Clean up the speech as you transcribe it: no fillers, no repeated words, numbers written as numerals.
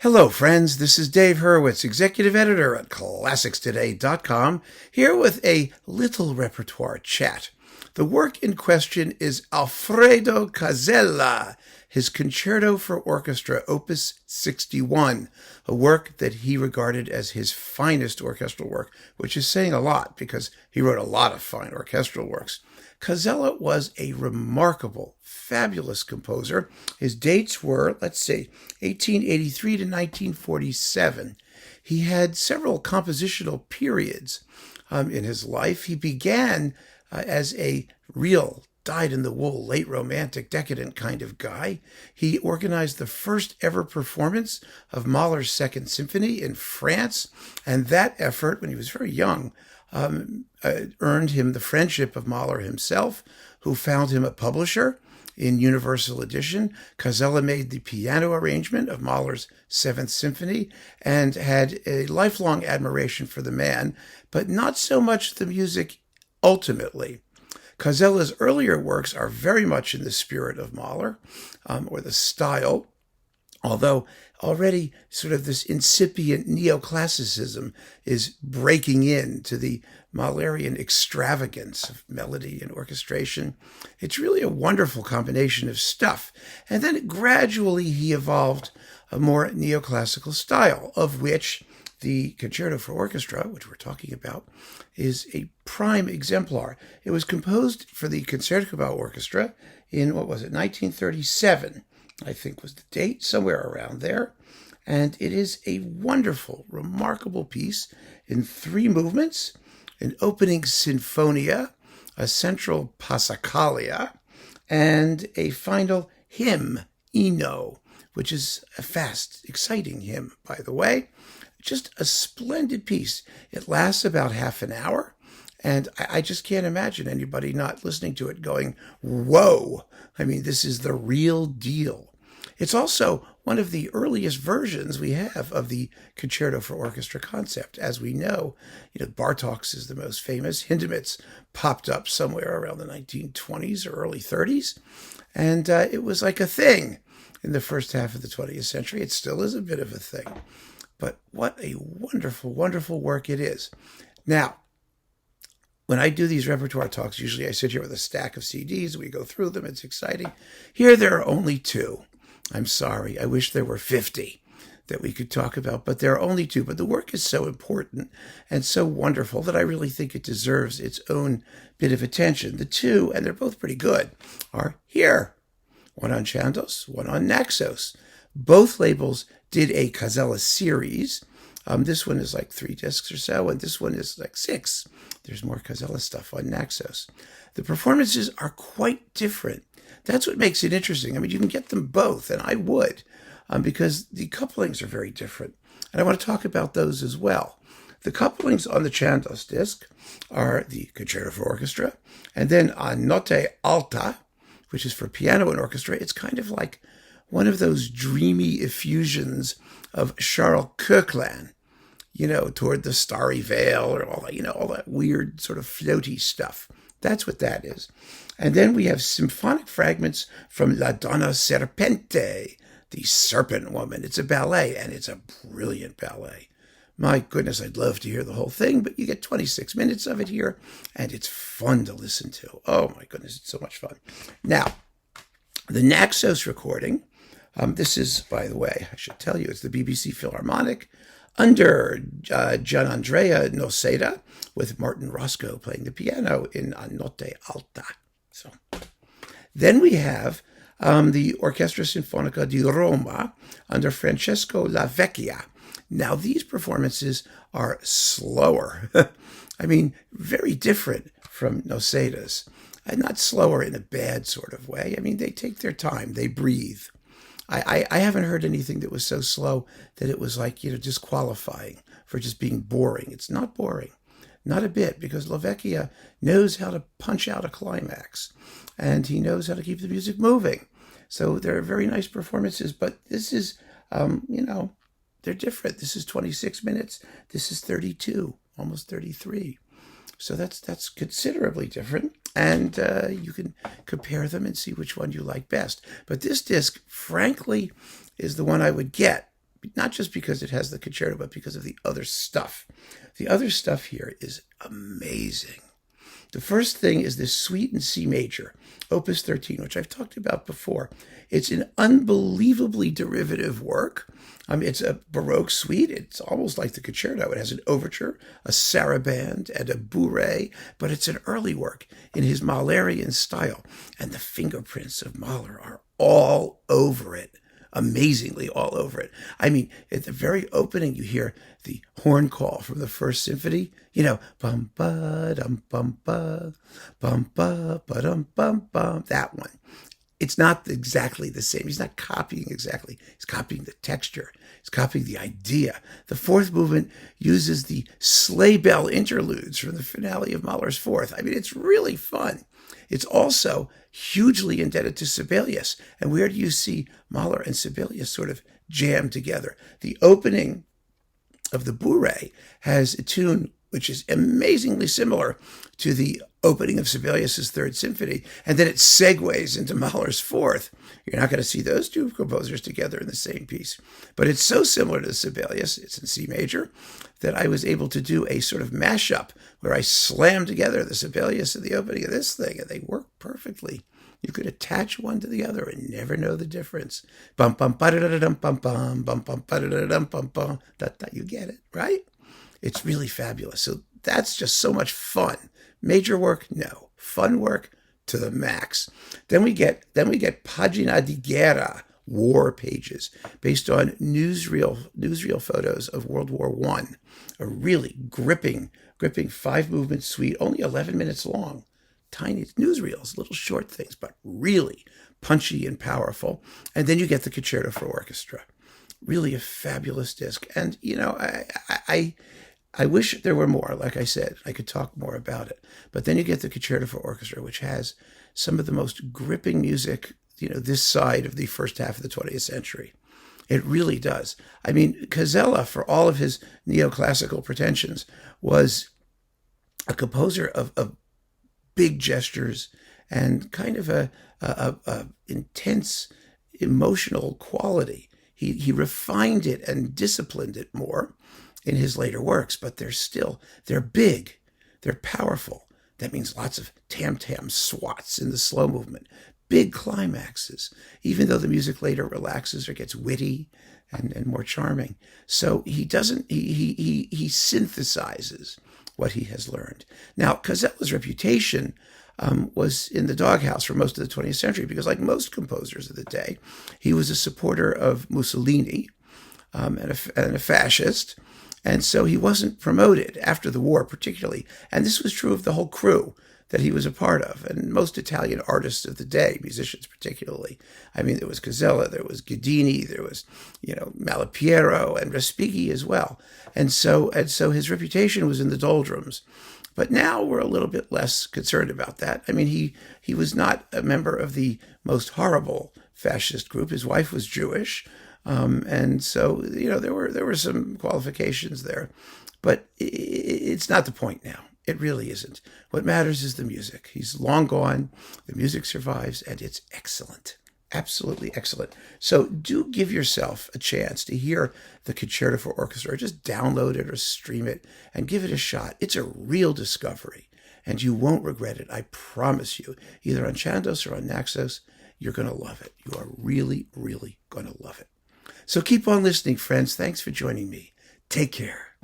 Hello, friends. This is Dave Hurwitz, executive editor at ClassicsToday.com, here with a little repertoire chat. The work in question is Alfredo Casella, his Concerto for Orchestra, Opus 61, a work that he regarded as his finest orchestral work, which is saying a lot because he wrote a lot of fine orchestral works. Casella was a remarkable, fabulous composer. His dates were, 1883 to 1947. He had several compositional periods in his life. He began as a real dyed-in-the-wool, late romantic, decadent kind of guy. He organized the first ever performance of Mahler's Second Symphony in France, and that effort, when he was very young, earned him the friendship of Mahler himself, who found him a publisher in Universal Edition. Casella made the piano arrangement of Mahler's Seventh Symphony and had a lifelong admiration for the man, but not so much the music ultimately. Casella's earlier works are very much in the spirit of Mahler, or the style, although already sort of this incipient neoclassicism is breaking into the Mahlerian extravagance of melody and orchestration. It's really a wonderful combination of stuff. And then gradually he evolved a more neoclassical style, of which the Concerto for Orchestra, which we're talking about, is a prime exemplar. It was composed for the Concerto Orchestra in, 1937. I think was the date, somewhere around there. And it is a wonderful, remarkable piece in three movements: an opening sinfonia, a central passacaglia, and a final hymn, Ino, which is a fast, exciting hymn, by the way. Just a splendid piece. It lasts about half an hour, and I just can't imagine anybody not listening to it going, whoa, I mean, this is the real deal. It's also one of the earliest versions we have of the Concerto for Orchestra concept. As we know, Bartók's is the most famous. Hindemith's popped up somewhere around the 1920s or early 30s, and it was like a thing in the first half of the 20th century. It still is a bit of a thing. But what a wonderful, wonderful work it is. Now, when I do these repertoire talks, usually I sit here with a stack of CDs. We go through them. It's exciting. Here, there are only two. I'm sorry. I wish there were 50 that we could talk about, but there are only two. But the work is so important and so wonderful that I really think it deserves its own bit of attention. The two, and they're both pretty good, are here. One on Chandos, one on Naxos. Both labels did a Casella series. This one is like 3 discs or so, and this one is like 6. There's more Casella stuff on Naxos. The performances are quite different. That's what makes it interesting. I mean, you can get them both, and I would, because the couplings are very different. And I want to talk about those as well. The couplings on the Chandos disc are the Concerto for Orchestra, and then on Notte Alta, which is for piano and orchestra, it's kind of like one of those dreamy effusions of Charles Koechlin, toward the Starry Veil, or all that weird sort of floaty stuff. That's what that is. And then we have symphonic fragments from La Donna Serpente, the Serpent Woman. It's a ballet, and it's a brilliant ballet. My goodness, I'd love to hear the whole thing, but you get 26 minutes of it here, and it's fun to listen to. Oh, my goodness, it's so much fun. Now, the Naxos recording, this is, by the way, I should tell you, it's the BBC Philharmonic under Gianandrea Noseda, with Martin Roscoe playing the piano in Notte Alta. So, then we have the Orchestra Sinfonica di Roma under Francesco Lavecchia. Now, these performances are slower. I mean, very different from Noseda's. And not slower in a bad sort of way. I mean, they take their time. They breathe. I haven't heard anything that was so slow that it was like, disqualifying for just being boring. It's not boring. Not a bit, because Lavecchia knows how to punch out a climax, and he knows how to keep the music moving. So they're very nice performances, but this is, they're different. This is 26 minutes. This is 32, almost 33. So that's considerably different, and you can compare them and see which one you like best. But this disc, frankly, is the one I would get not just because it has the concerto, but because of the other stuff. The other stuff here is amazing. The first thing is this suite in C major, Opus 13, which I've talked about before. It's an unbelievably derivative work. It's a Baroque suite. It's almost like the concerto. It has an overture, a saraband, and a bourrée, but it's an early work in his Mahlerian style. And the fingerprints of Mahler are all over it. Amazingly all over it. I mean, at the very opening, you hear the horn call from the First Symphony. You know, bum ba dum bum ba ba dum bum bum. That one. It's not exactly the same. He's not copying exactly. He's copying the texture. He's copying the idea. The fourth movement uses the sleigh bell interludes from the finale of Mahler's Fourth. I mean, it's really fun. It's also hugely indebted to Sibelius. And where do you see Mahler and Sibelius sort of jam together? The opening of the bourrée has a tune which is amazingly similar to the opening of Sibelius's Third Symphony, and then it segues into Mahler's Fourth. You're not going to see those two composers together in the same piece. But it's so similar to Sibelius, it's in C major, that I was able to do a sort of mashup where I slammed together the Sibelius and the opening of this thing, and they work perfectly. You could attach one to the other and never know the difference. Bum bum ba da da dum bum bum bum bum ba da da dum bum bum. You get it, right? It's really fabulous. So that's just so much fun. Major work, no. Fun work to the max. Then we get Pagina di Guerra, war pages, based on newsreel photos of World War I. A really gripping 5-movement suite, only 11 minutes long. Tiny newsreels, little short things, but really punchy and powerful. And then you get the Concerto for Orchestra. Really a fabulous disc. And, you know, I wish there were more. Like I said, I could talk more about it. But then you get the Concerto for Orchestra, which has some of the most gripping music, you know, this side of the first half of the 20th century. It really does. I mean, Casella, for all of his neoclassical pretensions, was a composer of big gestures and kind of a intense emotional quality. He refined it and disciplined it more in his later works, but they're big, they're powerful. That means lots of tam-tam swats in the slow movement, big climaxes, even though the music later relaxes or gets witty and more charming. So he synthesizes what he has learned. Now, Casella's reputation was in the doghouse for most of the 20th century because, like most composers of the day, he was a supporter of Mussolini and a fascist. And so he wasn't promoted after the war, particularly. And this was true of the whole crew that he was a part of, and most Italian artists of the day, musicians particularly. I mean, there was Casella, there was Ghidini, there was, Malipiero and Respighi as well. And so his reputation was in the doldrums. But now we're a little bit less concerned about that. I mean, he was not a member of the most horrible fascist group. His wife was Jewish. And so, there were some qualifications there, but it's not the point now. It really isn't. What matters is the music. He's long gone. The music survives, and it's excellent. Absolutely excellent. So do give yourself a chance to hear the Concerto for Orchestra, or just download it or stream it and give it a shot. It's a real discovery, and you won't regret it. I promise you, either on Chandos or on Naxos, you're going to love it. You are really, really going to love it. So keep on listening, friends. Thanks for joining me. Take care.